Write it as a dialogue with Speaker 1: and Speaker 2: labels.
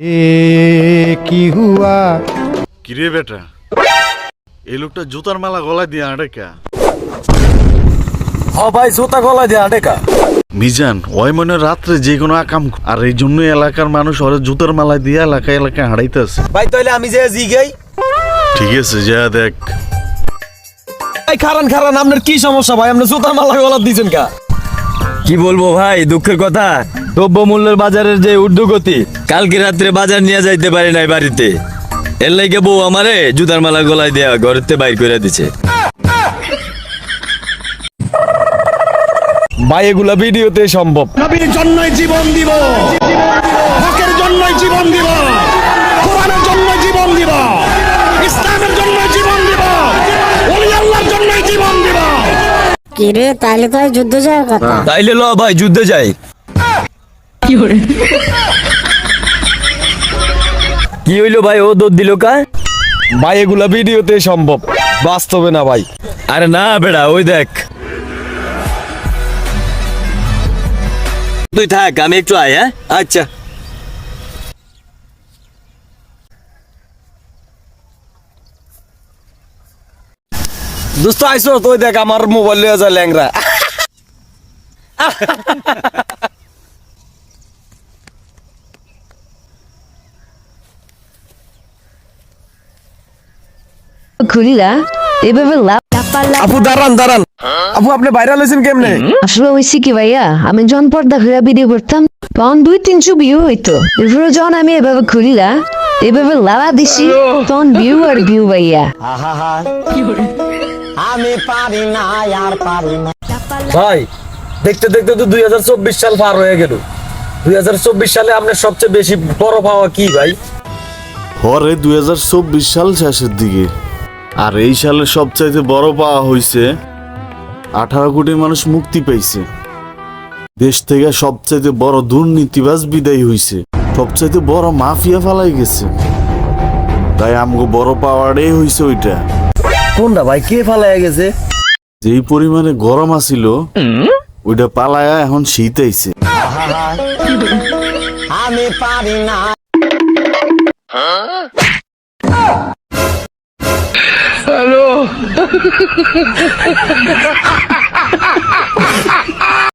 Speaker 1: কি হুয়া
Speaker 2: কিরে বেটা, এই লোকটা জুতার মালা গলায় দিয়ে আড়েকা।
Speaker 3: ভাই জুতা গলায় দিয়ে আড়েকা
Speaker 2: মিজান ওই মনে রাত্রে যে কোনো আকাম, আর এই জন্য এলাকার মানুষ ওরা জুতার মালা দিয়ে এলাকায় এলাকায় হারাইতেছে।
Speaker 3: ভাই তাইলে আমি যে জিগাই।
Speaker 2: ঠিক আছে যা দেখ।
Speaker 3: ভাই খারান আপনার কি সমস্যা ভাই? আপনি জুতার মালা গলা দিয়েছেন কা?
Speaker 4: কি বলবো ভাই, দুঃখের কথা, দ্রব্য মূল্যের বাজারের যে ঊর্ধ্বগতি, কালকে রাত্রে বাজার নিয়ে যাইতে পারি নাই বাড়িতে। এর লাইগে বউ আমারে জুতার মালা গলায় দেয়া ঘরেতে বাইর করে দিছে।
Speaker 3: ভাই এগুলা ভিডিওতে সম্ভব।
Speaker 5: নবীর জন্যই জীবন দিব, হকের জন্যই জীবন দিব, কোরআনের জন্যই জীবন দিব, ইসলামের জন্যই জীবন দিব, ওলি আল্লাহর জন্যই জীবন দিব।
Speaker 6: কি রে, তাইলে তো যুদ্ধ যাওয়ার কথা।
Speaker 4: তাইলে ল ভাই যুদ্ধে যাই। কি হইলো ভাই, ও দৌড় দিল কা?
Speaker 3: ভাই এগুলা ভিডিওতে সম্ভব, বাস্তবে না ভাই।
Speaker 4: আরে না বেড়া, ওই দেখ। তুই থাক, আমি একটু আয়। হ্যাঁ আচ্ছা।
Speaker 3: দোস্ত আইসো তুই দেখ, আমার মোবাইল লয়ে যা ল্যাংরা।
Speaker 7: খুলিলা এভাবে লাভ।
Speaker 3: আপু দাঁড়ান আপু, আপনি ভাইরাল হয়েছেন কেমনে?
Speaker 7: আসলে হয়েছে কি ভাইয়া, আমি যখন পর্দা ঘুরা ভিডিও করতাম তখন 2-300 ভিউ হইতো। এরপরে যখন আমি এভাবে খুলিলা এভাবে লাভা দিছি তখন ভিউ আর ভিউ ভাইয়া।
Speaker 3: ভাই দেখতে দেখতে তো 2024 সাল পার হয়ে গেল। 2024 সালে আপনার সবচেয়ে বেশি বড় পাওয়া কি ভাই?
Speaker 2: পরে 2024 সাল শেষের দিকে, আর এই সালের সবচাইতে বড় পাওয়া হয়েছে 18 কোটি মানুষ মুক্তি পাইছে। দেশ থেকে সবচাইতে বড় দুর্নীতিবাজ বিদায় হইছে, সবচাইতে বড় মাফিয়া ফালাই গেছে। তাই আমগো বড় পাওয়াটাই হইছে ওইটা।
Speaker 3: কোনটা ভাই, কে ফালাইয়া গেছে?
Speaker 2: যেই পরিমাণে গরম আছিল ওইটা পালায়া এখন শীত আইছে।
Speaker 5: আমি পারি না।
Speaker 1: হ্যালো